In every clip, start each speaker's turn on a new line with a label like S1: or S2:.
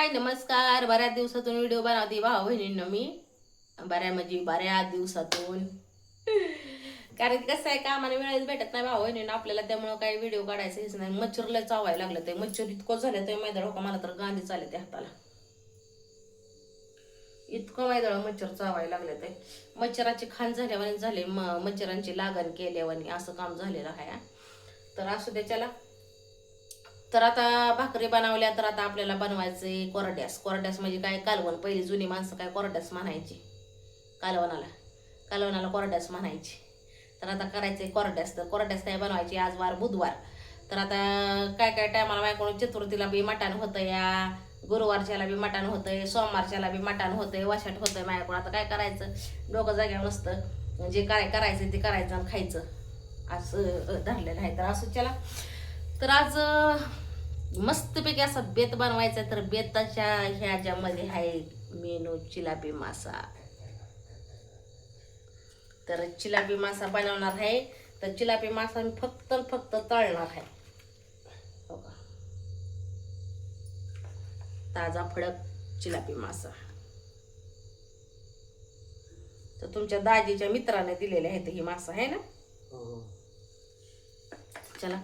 S1: हाय नमस्कार. बऱ्याच दिवसातून व्हिडिओ बनवते भाऊ बहिणींना मी. बऱ्याच दिवसातून. कारण कसं आहे का आम्हाला वेळच भेटत नाही भाऊ बहिणींना आपल्याला, त्यामुळं काही व्हिडिओ काढायचं हेच नाही. मच्छरला चावायला लागलं ते मच्छर इतकं झालं ते मैदळ का मला तर गांधी चाले त्या हाताला. इतकं मैदळ मच्छर चावायला लागले ते. मच्छराची खाण झाल्यावानी झाले, मच्छरांची लागण केल्यावानी असं काम झालेलं आहे. तर असू त्याच्याला. तर आता भाकरी बनवल्या तर आता आपल्याला बनवायचे कोरड्यास. कोरड्यास म्हणजे काय, कालवण. पहिली जुनी माणसं काय कोरड्यास म्हणायची. कालवणाला कालवणाला कोरड्यास म्हणायची. तर आता करायचे कोरड्यास. तर कोरड्यास काय बनवायची, आज वार बुधवार. तर आता काय काय टायमाला माझ्याकडून चतुर्थीला बी मटण होतं, या गुरुवारच्याला बी मटण होतंय, सोमवारच्याला बी मटण होतंय, वशाट होतंय माझ्याकडून. आता काय करायचं, डोकं जाग्यावर नसतं. जे काय करायचं ते करायचं आणि खायचं असं धरलेलं आहे. तर असं चला. तर आज मस्तपैकी असा बेत बनवायचा. तर बेताच्या ह्याच्यामध्ये आहे मेनू चिलापी मासा. तर चिलापी मासा बनवणार आहे. तर चिलापी मासा मी फक्त तळणार आहे. हो का, ताजा फडक चिलापी मासा. तर तुमच्या दाजीच्या मित्राने दिलेले आहेत ही मासा आहे ना. चला.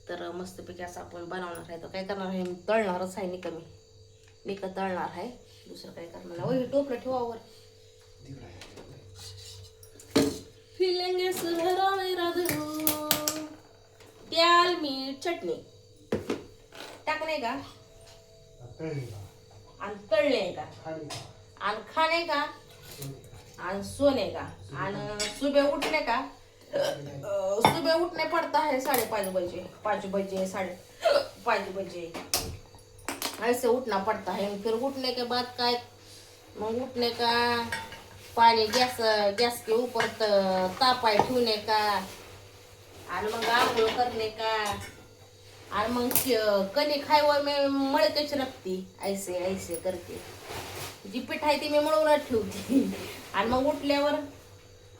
S1: तर मस्तपैकी असं आपण बनवणार आहे. तर काय करणार आहे, तळणारच आहे. निका तळणार आहे, दुसरं काय करणार आहे. टोपलं ठेवावर. फिलेंगे सुनहरा मेरा दिल. त्याल मीठ चटणी टाकणे का आणि तळणे का आणि खाणे का आणि सोने का आणि सुबह उठने का. सुबह उठने पड़ता है 5:30 बजे, 5 बजे, 5:30 बजे ऐसे उठना पड़ता है. फिर उठने के बाद काय, मग उठने का पानी गैस के ऊपर तापाय ठेवने का आणि मग आंघोळ करने का आणि मग कणी खायवर मी मळकेच रखती. ऐसे ऐसे करते. जी पीठ आहे ती मी मळूनच ठेवते. आणि मग उठल्यावर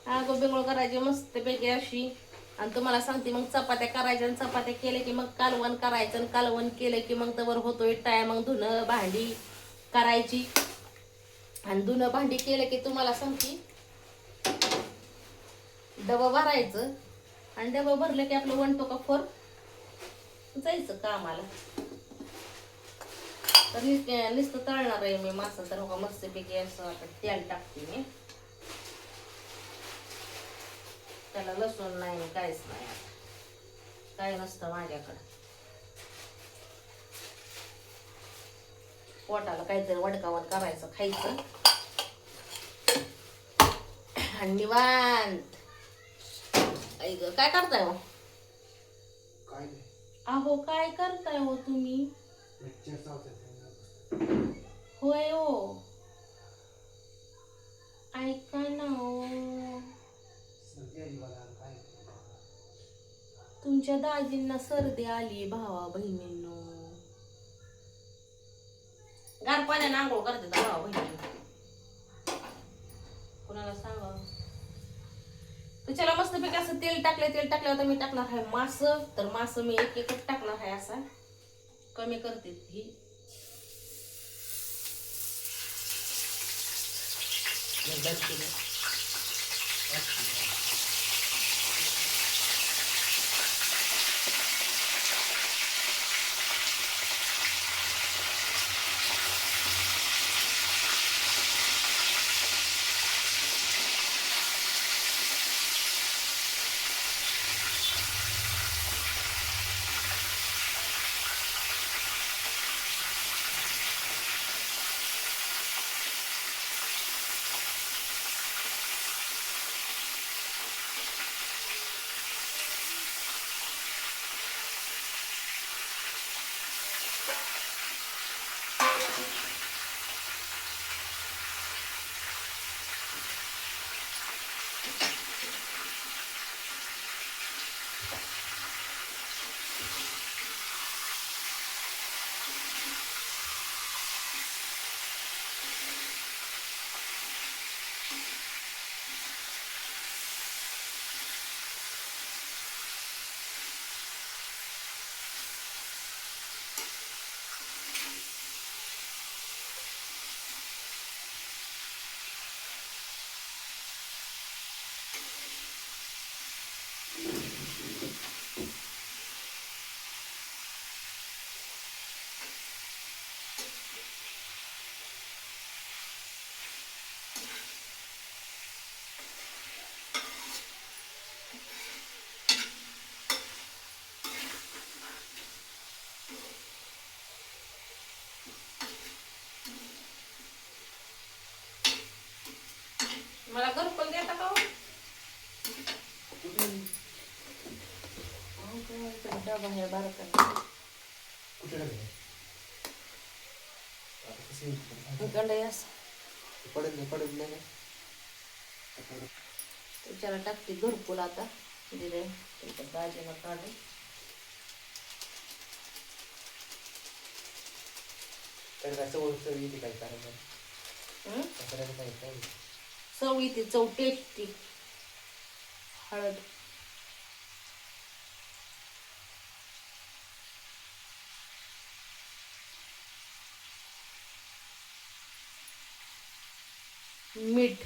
S1: आंघोळ बिंगोळ करायची मस्तपैकी अशी. आणि तुम्हाला सांगते मग चपात्या करायच्या. आणि चपात्या केल्या की मग कालवण करायचं. आणि कालवण केलं की मग तवर होतोय टाइम. मग धुणं भांडी करायची. आणि धुणं भांडी केलं की तुम्हाला सांगते डबं भरायचं. आणि डबं भरलं की आपलं 1 to 4 जायचं कामाला. तर नुसतं तळणार आहे मी मासा. तर हो मस्तपैकी असं तेल टाकते मी. त्याला लसूण नाही, काहीच नाही, काय नसतं माझ्याकडं. पोटाला काहीतरी वडकावण करायचं, खायचं आणि निवांत. ऐक काय करताय हो? अहो काय करताय हो तुम्ही? होय हो, ऐका ना हो. तुमच्या दाजींना सर्दी आली भावा बहिणींनो. गार पाण्याने आंघोळ करते भावा बहिणी. कोणाला सांगा. तर चला मस्तपैकी असं तेल टाकल्यावर मी टाकणार आहे मास. तर मास मी एक एकच टाकणार आहे. असा कमी करते ही. मला घरपोच देता का हो? डबा आहे बारका त्याच्याला टाकते घरकुल आता दिले त्याच्या दाजीला काढून. चव येते, चव टेस्टी. हळद मीठ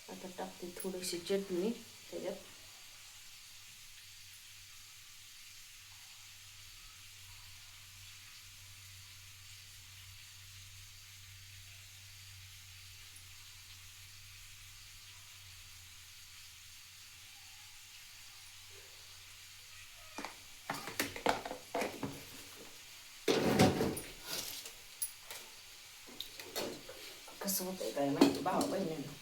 S1: आता टाकते थोडीशी चटणी त्याच्यात. कसं होतंय काय माहिती भावा बहिणींना.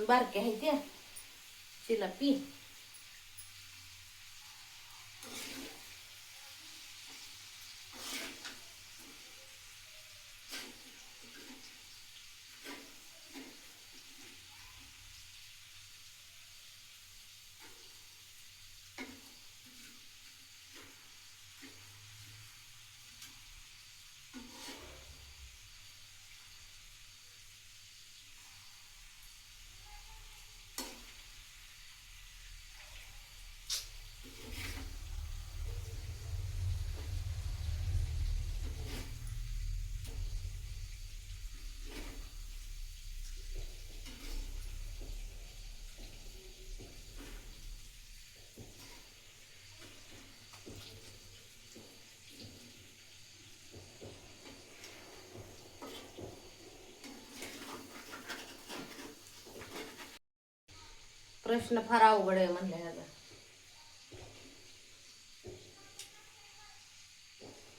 S1: बारके आहे त्या चिलापी. प्रश्न फार अवघड आहे म्हणले ह्याचा.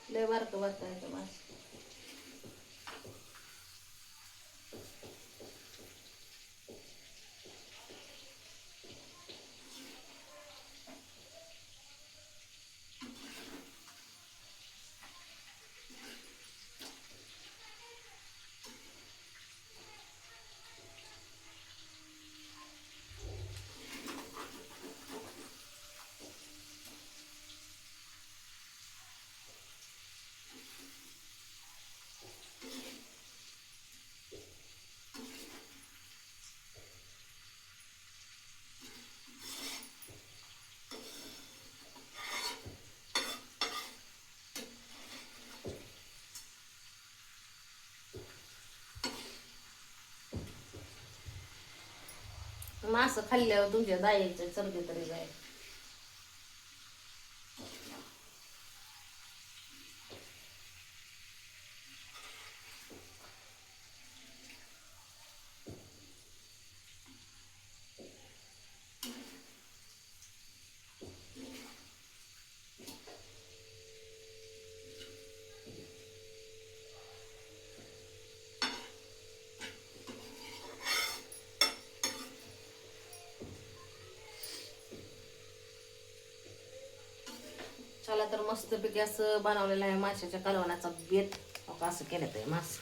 S1: लय बारकं वाचायचं मास. मास खाल्ल्यावर तुमच्या दाईचं सर्दी तरी जाईल. चला तर मस्तपैकी असं बनवलेलं आहे माशाच्या कालवणाचा बेत. असं केलं आहे मास.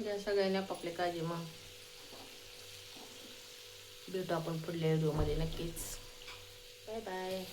S1: या सगळ्यांनी आपापली काळजी. मग भेटू आपण पुढल्या व्हिडिओमध्ये नक्कीच. Bye bye.